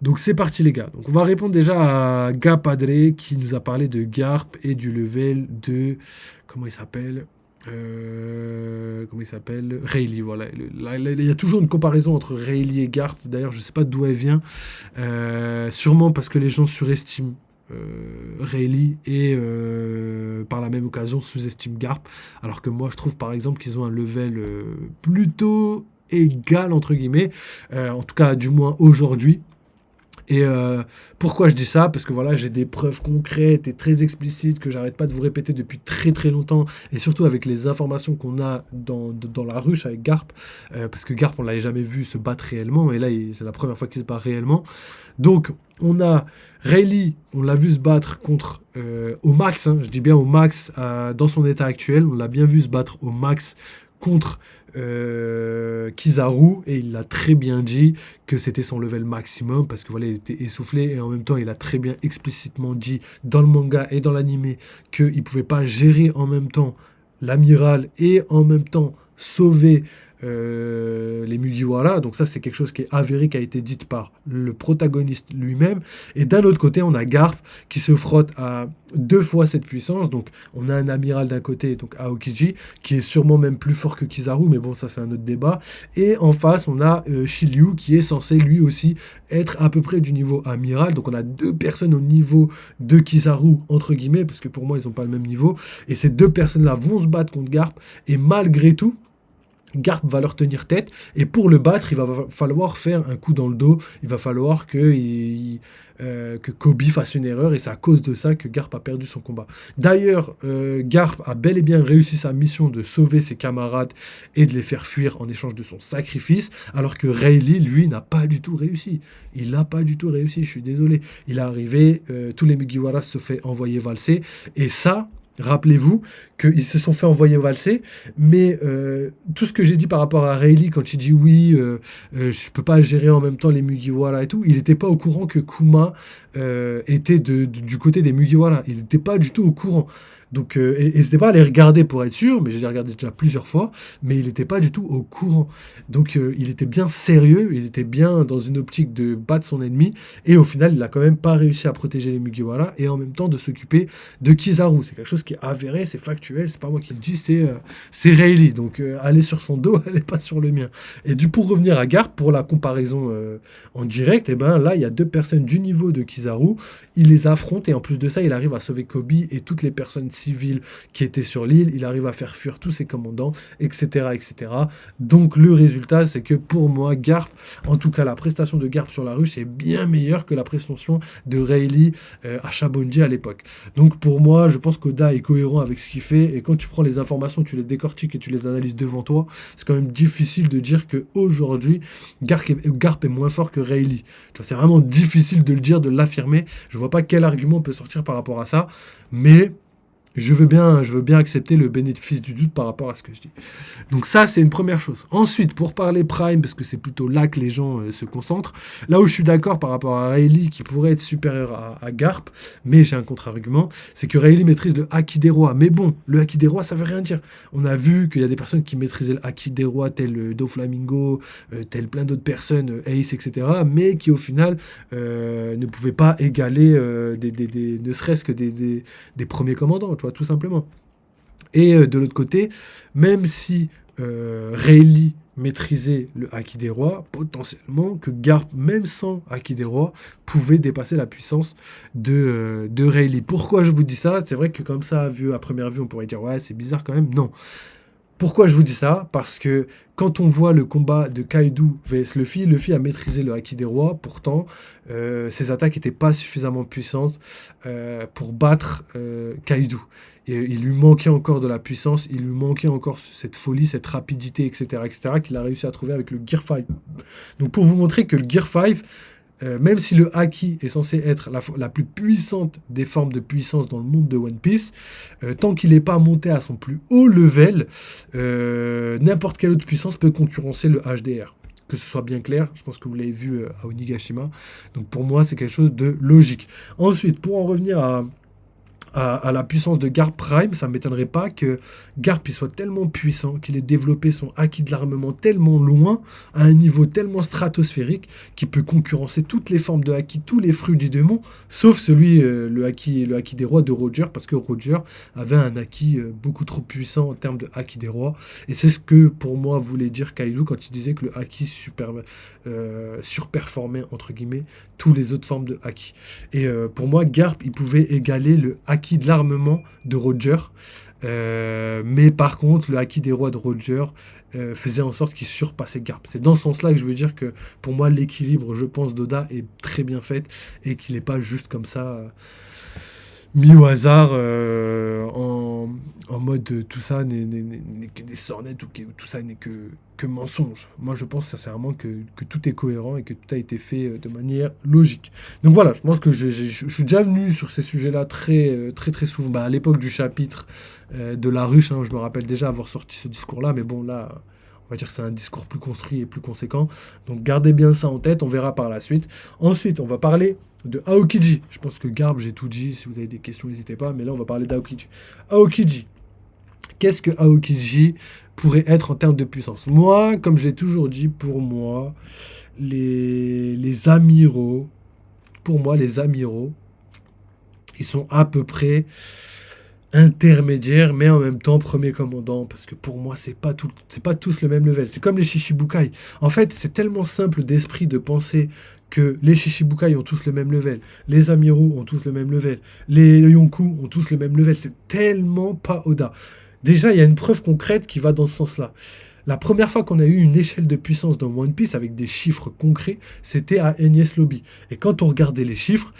Donc c'est parti les gars. Donc on va répondre déjà à Gapadre qui nous a parlé de Garp et du level de... Comment il s'appelle Rayleigh, voilà. Il y a toujours une comparaison entre Rayleigh et Garp. D'ailleurs, je sais pas d'où elle vient. Sûrement parce que les gens surestiment Rayleigh et par la même occasion sous-estiment Garp. Alors que moi, je trouve par exemple qu'ils ont un level plutôt égal, entre guillemets. En tout cas, du moins aujourd'hui. Et pourquoi je dis ça? Parce que voilà, j'ai des preuves concrètes et très explicites que j'arrête pas de vous répéter depuis très très longtemps, et surtout avec les informations qu'on a dans la ruche avec Garp, parce que Garp, on l'avait jamais vu se battre réellement, et là, c'est la première fois qu'il se bat réellement. Donc, on a Rayleigh, on l'a vu se battre contre au max, hein, je dis bien au max, dans son état actuel, on l'a bien vu se battre au max contre Kizaru, et il l'a très bien dit que c'était son level maximum parce que voilà, il était essoufflé, et en même temps il a très bien explicitement dit dans le manga et dans l'anime qu'il pouvait pas gérer en même temps l'amiral et en même temps sauver les Mugiwara. Donc ça, c'est quelque chose qui est avéré, qui a été dit par le protagoniste lui-même. Et d'un autre côté, on a Garp qui se frotte à 2 fois cette puissance. Donc on a un amiral d'un côté, donc Aokiji, qui est sûrement même plus fort que Kizaru, mais bon, ça c'est un autre débat. Et en face, on a Shiryu qui est censé lui aussi être à peu près du niveau amiral. Donc on a 2 personnes au niveau de Kizaru, entre guillemets, parce que pour moi, ils n'ont pas le même niveau. Et ces 2 personnes-là vont se battre contre Garp. Et malgré tout, Garp va leur tenir tête, et pour le battre, il va falloir faire un coup dans le dos. Il va falloir que Kobe fasse une erreur, et c'est à cause de ça que Garp a perdu son combat. D'ailleurs, Garp a bel et bien réussi sa mission de sauver ses camarades et de les faire fuir en échange de son sacrifice, alors que Rayleigh, lui, n'a pas du tout réussi. Il n'a pas du tout réussi, je suis désolé. Il est arrivé, tous les Mugiwara se fait envoyer valser, et ça... Rappelez-vous qu'ils se sont fait envoyer valser, mais tout ce que j'ai dit par rapport à Rayleigh, quand il dit oui, je peux pas gérer en même temps les Mugiwara et tout, il n'était pas au courant que Kuma était du côté des Mugiwara. Il n'était pas du tout au courant. Donc, n'hésitez pas à les regarder pour être sûr, mais je les ai regardés déjà plusieurs fois, mais il n'était pas du tout au courant. Donc, il était bien sérieux, il était bien dans une optique de battre son ennemi, et au final, il n'a quand même pas réussi à protéger les Mugiwara, et en même temps de s'occuper de Kizaru. C'est quelque chose qui est avéré, c'est factuel, c'est pas moi qui le dis, c'est Rayleigh. Donc, allez sur son dos, allez pas sur le mien. Et pour revenir à Garp, pour la comparaison en direct, et ben là, il y a 2 personnes du niveau de Kizaru, il les affronte, et en plus de ça, il arrive à sauver Kobe et toutes les personnes civiles qui étaient sur l'île, il arrive à faire fuir tous ses commandants, etc., etc. Donc le résultat, c'est que pour moi, Garp, en tout cas la prestation de Garp sur la ruche, est bien meilleure que la prestation de Rayleigh à Shabonji à l'époque. Donc pour moi, je pense qu'Oda est cohérent avec ce qu'il fait, et quand tu prends les informations, tu les décortiques et tu les analyses devant toi, c'est quand même difficile de dire qu'aujourd'hui, Garp est moins fort que Rayleigh. Tu vois, c'est vraiment difficile de le dire, de l'affirmer. Je vois pas quel argument peut sortir par rapport à ça, mais je veux bien accepter le bénéfice du doute par rapport à ce que je dis. Donc ça, c'est une première chose. Ensuite, pour parler Prime, parce que c'est plutôt là que les gens se concentrent, là où je suis d'accord par rapport à Rayleigh, qui pourrait être supérieur à Garp, mais j'ai un contre-argument, c'est que Rayleigh maîtrise le Haki des rois. Mais bon, le Haki des rois, ça veut rien dire. On a vu qu'il y a des personnes qui maîtrisaient le Haki des rois, tel Doflamingo, tel plein d'autres personnes, Ace, etc., mais qui au final ne pouvaient pas égaler ne serait-ce que des premiers commandants, tu vois, tout simplement. Et de l'autre côté, même si Rayleigh maîtrisait le Haki des rois, potentiellement que Garp, même sans Haki des rois, pouvait dépasser la puissance de Rayleigh. Pourquoi je vous dis ça? C'est vrai que comme ça, vu à première vue, on pourrait dire ouais, c'est bizarre quand même. Non. Pourquoi je vous dis ça? Parce que quand on voit le combat de Kaido vs Luffy a maîtrisé le Haki des rois, pourtant ses attaques n'étaient pas suffisamment puissantes pour battre Kaido. Et il lui manquait encore de la puissance, il lui manquait encore cette folie, cette rapidité, etc., qu'il a réussi à trouver avec le Gear 5. Donc pour vous montrer que le Gear 5, même si le Haki est censé être la plus puissante des formes de puissance dans le monde de One Piece, tant qu'il n'est pas monté à son plus haut level, n'importe quelle autre puissance peut concurrencer le HDR. Que ce soit bien clair, je pense que vous l'avez vu à Onigashima. Donc pour moi, c'est quelque chose de logique. Ensuite, pour en revenir à la puissance de Garp Prime, ça ne m'étonnerait pas que Garp il soit tellement puissant, qu'il ait développé son haki de l'armement tellement loin, à un niveau tellement stratosphérique, qu'il peut concurrencer toutes les formes de haki, tous les fruits du démon, sauf celui, le haki des rois de Roger, parce que Roger avait un haki beaucoup trop puissant en termes de haki des rois, et c'est ce que pour moi voulait dire Kaido quand il disait que le haki surperformait, entre guillemets, tous les autres formes de haki. Et pour moi, Garp, il pouvait égaler le haki de l'armement de Roger. Mais par contre, le haki des rois de Roger faisait en sorte qu'il surpassait Garp. C'est dans ce sens-là que je veux dire que pour moi, l'équilibre, je pense, d'Oda est très bien fait et qu'il n'est pas juste comme ça. Mis au hasard en mode tout ça n'est que des sornettes ou que tout ça n'est que mensonge. Moi, je pense sincèrement que tout est cohérent et que tout a été fait de manière logique. Donc voilà, je pense que je suis déjà venu sur ces sujets-là très souvent. Bah, à l'époque du chapitre de la ruche, hein, je me rappelle déjà avoir sorti ce discours-là, mais bon, là, on va dire que c'est un discours plus construit et plus conséquent. Donc gardez bien ça en tête, on verra par la suite. Ensuite, on va parler de Aokiji. Je pense que Garb, j'ai tout dit. Si vous avez des questions, n'hésitez pas. Mais là, on va parler d'Aokiji. Aokiji. Qu'est-ce que Aokiji pourrait être en termes de puissance? Moi, comme je l'ai toujours dit, pour moi, les amiraux, ils sont à peu près intermédiaire, mais en même temps premier commandant, parce que pour moi, c'est pas tous le même level. C'est comme les Shishibukai. En fait, c'est tellement simple d'esprit de penser que les Shishibukai ont tous le même level, les amiraux ont tous le même level, les Yonkou ont tous le même level. C'est tellement pas Oda. Déjà, il y a une preuve concrète qui va dans ce sens-là. La première fois qu'on a eu une échelle de puissance dans One Piece avec des chiffres concrets, c'était à Enies Lobby. Et quand on regardait les chiffres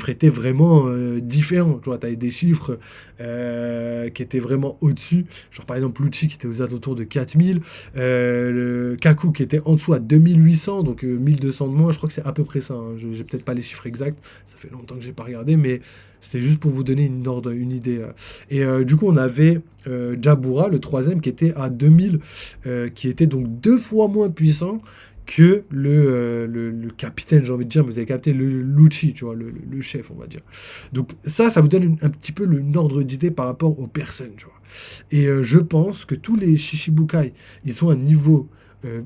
étaient vraiment différents. Tu vois, tu avais des chiffres qui étaient vraiment au-dessus. Genre par exemple Lucci qui était aux alentours de 4000, le Kaku qui était en dessous à 2800, donc 1200 de moins. Je crois que c'est à peu près ça. Hein. Je n'ai peut-être pas les chiffres exacts. Ça fait longtemps que j'ai pas regardé, mais c'était juste pour vous donner une idée. Et du coup, on avait Jabura, le troisième, qui était à 2000, qui était donc 2 fois moins puissant que le capitaine, j'ai envie de dire, mais vous avez capté, le Lucci, tu vois, le chef, on va dire. Donc ça vous donne un petit peu une ordre d'idée par rapport aux personnes, tu vois. Et je pense que tous les Shishibukai, ils ont un niveau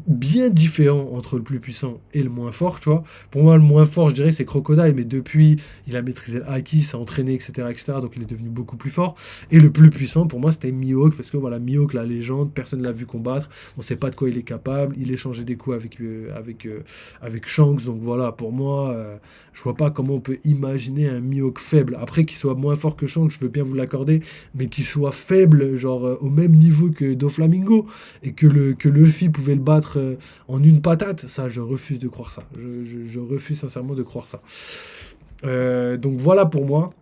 bien différent entre le plus puissant et le moins fort, tu vois. Pour moi, le moins fort, je dirais, c'est Crocodile, mais depuis, il a maîtrisé le haki, s'est entraîné, etc., donc il est devenu beaucoup plus fort. Et le plus puissant, pour moi, c'était Mihawk, parce que voilà, Mihawk, la légende, personne l'a vu combattre, on sait pas de quoi il est capable, il échangeait des coups avec Shanks, donc voilà, pour moi, je vois pas comment on peut imaginer un Mihawk faible. Après, qu'il soit moins fort que Shanks, je veux bien vous l'accorder, mais qu'il soit faible, genre au même niveau que Doflamingo, et que Luffy pouvait le battre en une patate, ça, je refuse de croire ça. Je refuse sincèrement de croire ça. Donc voilà pour moi.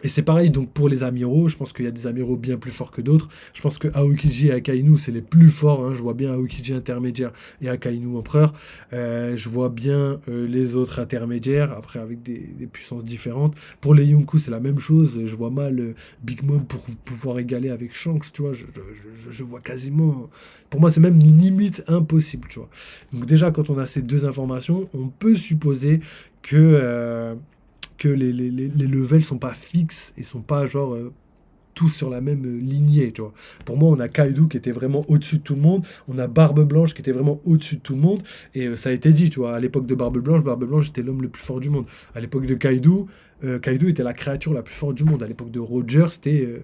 Et c'est pareil donc pour les amiraux, je pense qu'il y a des amiraux bien plus forts que d'autres. Je pense que Aokiji et Akainu, c'est les plus forts. Hein. Je vois bien Aokiji intermédiaire et Akainu empereur. Je vois bien les autres intermédiaires, après avec des puissances différentes. Pour les Yonkou, c'est la même chose. Je vois mal Big Mom pour pouvoir égaler avec Shanks, tu vois. Je vois quasiment... Pour moi, c'est même limite impossible, tu vois. Donc déjà, quand on a ces deux informations, on peut supposer que les levels sont pas fixes et sont pas genre tous sur la même lignée, tu vois. Pour moi, on a Kaido qui était vraiment au-dessus de tout le monde, on a Barbe Blanche qui était vraiment au-dessus de tout le monde, et ça a été dit, tu vois, à l'époque de Barbe Blanche était l'homme le plus fort du monde. À l'époque de Kaido, Kaido était la créature la plus forte du monde. À l'époque de Roger, c'était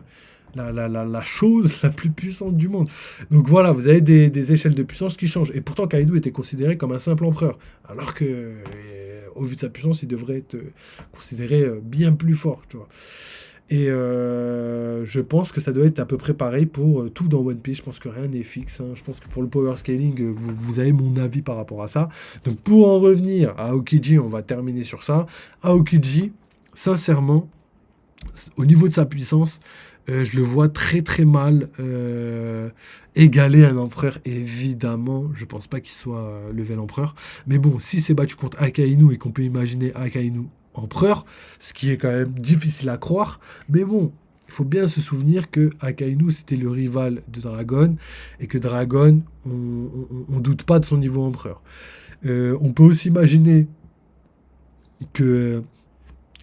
la chose la plus puissante du monde. Donc voilà, vous avez des échelles de puissance qui changent. Et pourtant, Kaido était considéré comme un simple empereur, alors que au vu de sa puissance, il devrait être considéré bien plus fort, tu vois. Et je pense que ça doit être à peu près pareil pour tout dans One Piece. Je pense que rien n'est fixe. Hein. Je pense que pour le power scaling, vous avez mon avis par rapport à ça. Donc pour en revenir à Aokiji, on va terminer sur ça. Aokiji, sincèrement, au niveau de sa puissance, je le vois très mal égaler un empereur. Évidemment, je pense pas qu'il soit level empereur. Mais bon, si c'est battu contre Akainu et qu'on peut imaginer Akainu empereur, ce qui est quand même difficile à croire. Mais bon, il faut bien se souvenir que Akainu c'était le rival de Dragon et que Dragon, on doute pas de son niveau empereur. On peut aussi imaginer que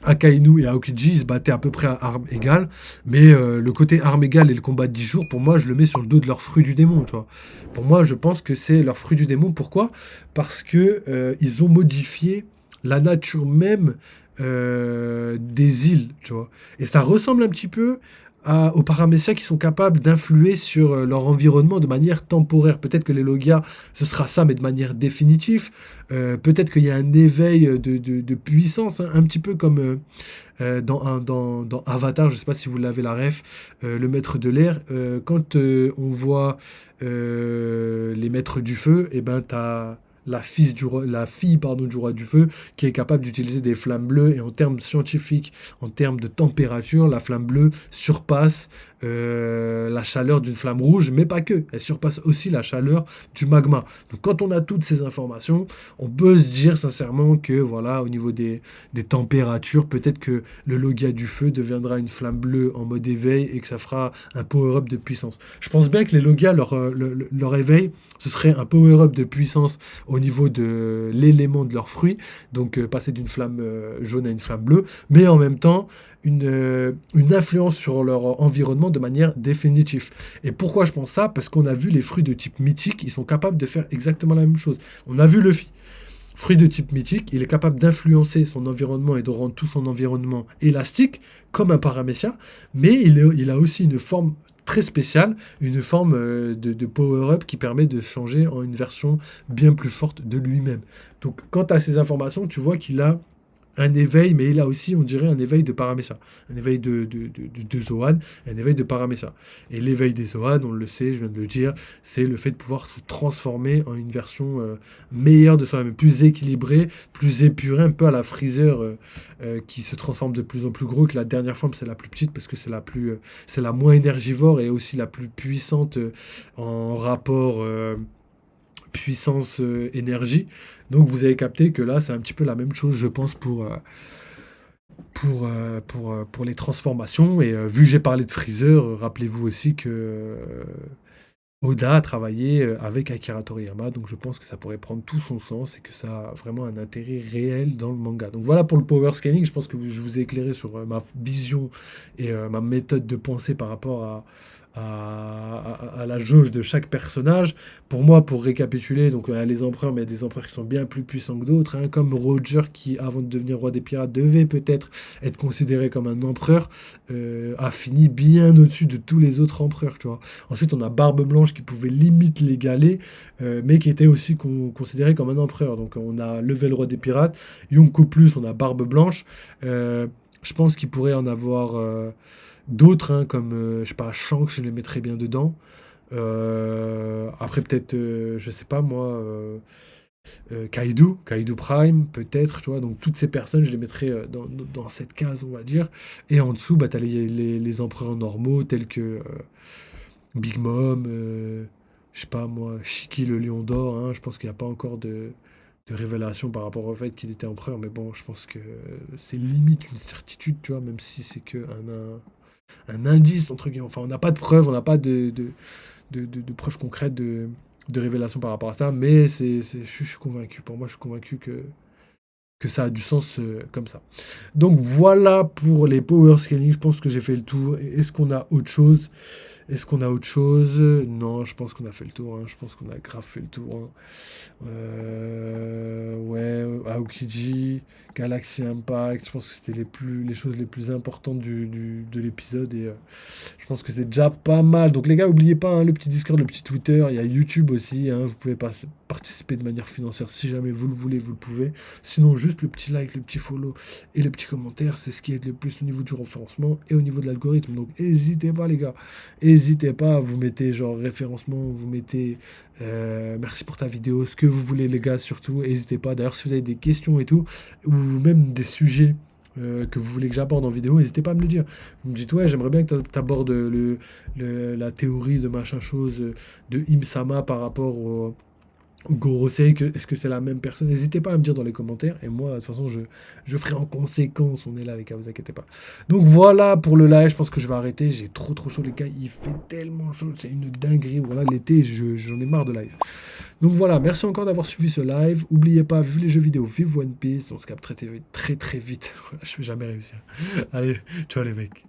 Akainu et Aokiji, ils se battaient à peu près à armes égales, mais le côté armes égales et le combat de 10 jours, pour moi, je le mets sur le dos de leur fruit du démon, tu vois. Pour moi, je pense que c'est leur fruit du démon. Pourquoi? Parce que ils ont modifié la nature même des îles, tu vois. Et ça ressemble un petit peu aux paraméciens qui sont capables d'influer sur leur environnement de manière temporaire. Peut-être que les Logia, ce sera ça, mais de manière définitive. Peut-être qu'il y a un éveil de puissance, hein, un petit peu comme dans Avatar, je ne sais pas si vous l'avez la ref, le maître de l'air. Quand on voit les maîtres du feu, et ben t'as la fille pardon, du roi du feu qui est capable d'utiliser des flammes bleues. Et en termes scientifiques, en termes de température, la flamme bleue surpasse la chaleur d'une flamme rouge, mais pas que. Elle surpasse aussi la chaleur du magma. Donc quand on a toutes ces informations, on peut se dire sincèrement que voilà, au niveau des températures, peut-être que le Logia du feu deviendra une flamme bleue en mode éveil et que ça fera un power-up de puissance. Je pense bien que les Logia, leur éveil, ce serait un power-up de puissance au niveau de l'élément de leur fruit, donc passer d'une flamme jaune à une flamme bleue, mais en même temps une influence sur leur environnement de manière définitive. Et pourquoi je pense ça? Parce qu'on a vu les fruits de type mythique, ils sont capables de faire exactement la même chose. On a vu Luffy. Fruit de type mythique, il est capable d'influencer son environnement et de rendre tout son environnement élastique, comme un paramécien, mais il a aussi une forme très spéciale, une forme de power-up qui permet de changer en une version bien plus forte de lui-même. Donc quant à ces informations, tu vois qu'il a un éveil, mais il a aussi, on dirait, un éveil de Paramécia. Un éveil de Zoan, un éveil de Paramécia. Et l'éveil des Zoan, on le sait, je viens de le dire, c'est le fait de pouvoir se transformer en une version meilleure de soi-même, plus équilibrée, plus épurée, un peu à la Freezer qui se transforme de plus en plus gros, que la dernière forme, c'est la plus petite, parce que c'est la moins énergivore et aussi la plus puissante en rapport puissance énergie. Donc vous avez capté que là, c'est un petit peu la même chose, je pense, pour les transformations. Et vu que j'ai parlé de Freezer, rappelez-vous aussi que Oda a travaillé avec Akira Toriyama, donc je pense que ça pourrait prendre tout son sens et que ça a vraiment un intérêt réel dans le manga. Donc voilà pour le power scaling, je pense que je vous ai éclairé sur ma vision et ma méthode de pensée par rapport à la jauge de chaque personnage. Pour moi, pour récapituler, donc les empereurs, mais il y a des empereurs qui sont bien plus puissants que d'autres, hein, comme Roger qui, avant de devenir roi des pirates, devait peut-être être considéré comme un empereur, a fini bien au-dessus de tous les autres empereurs, tu vois. Ensuite, on a Barbe Blanche qui pouvait limite l'égaler, mais qui était aussi considéré comme un empereur. Donc on a levé le roi des pirates, Yonko plus, on a Barbe Blanche. Je pense qu'il pourrait en avoir d'autres, hein, comme, je sais pas, Shanks, je les mettrais bien dedans. Après, peut-être, je sais pas moi, Kaido Prime, peut-être, tu vois. Donc, toutes ces personnes, je les mettrais dans cette case, on va dire. Et en dessous, bah, tu as les empereurs normaux, tels que Big Mom, je sais pas moi, Shiki le lion d'or. Hein. Je pense qu'il n'y a pas encore de révélation par rapport au fait qu'il était empereur, mais bon, je pense que c'est limite une certitude, tu vois, même si c'est que un indice, entre guillemets. Enfin, on n'a pas de preuves, on n'a pas de preuves concrètes de révélation par rapport à ça, mais je suis convaincu. Pour moi, je suis convaincu que ça a du sens comme ça. Donc voilà pour les power scaling. Je pense que j'ai fait le tour. Est-ce qu'on a autre chose? Est-ce qu'on a autre chose? Non, je pense qu'on a fait le tour. Hein. Je pense qu'on a grave fait le tour. Hein. Ouais, Aokiji, Galaxy Impact. Je pense que c'était les choses les plus importantes de l'épisode. Et je pense que c'est déjà pas mal. Donc les gars, n'oubliez pas hein, le petit Discord, le petit Twitter. Il y a YouTube aussi. Hein. Vous pouvez participer de manière financière si jamais vous le voulez, vous le pouvez. Sinon, juste le petit like, le petit follow et le petit commentaire, c'est ce qui aide le plus au niveau du référencement et au niveau de l'algorithme. Donc n'hésitez pas les gars. N'hésitez pas, vous mettez genre référencement, vous mettez merci pour ta vidéo, ce que vous voulez les gars surtout, n'hésitez pas. D'ailleurs si vous avez des questions et tout, ou même des sujets que vous voulez que j'aborde en vidéo, n'hésitez pas à me le dire. Vous me dites ouais j'aimerais bien que tu abordes la théorie de machin chose de Im-sama par rapport ou Gorosei, est-ce que c'est la même personne? N'hésitez pas à me dire dans les commentaires. Et moi, de toute façon, je ferai en conséquence. On est là, les gars, vous inquiétez pas. Donc voilà pour le live. Je pense que je vais arrêter. J'ai trop trop chaud, les gars. Il fait tellement chaud. C'est une dinguerie. Voilà, l'été, j'en ai marre de live. Donc voilà, merci encore d'avoir suivi ce live. N'oubliez pas, vive les jeux vidéo, vive One Piece. On se capte très très très vite. Voilà, je vais jamais réussir. Allez, ciao les mecs.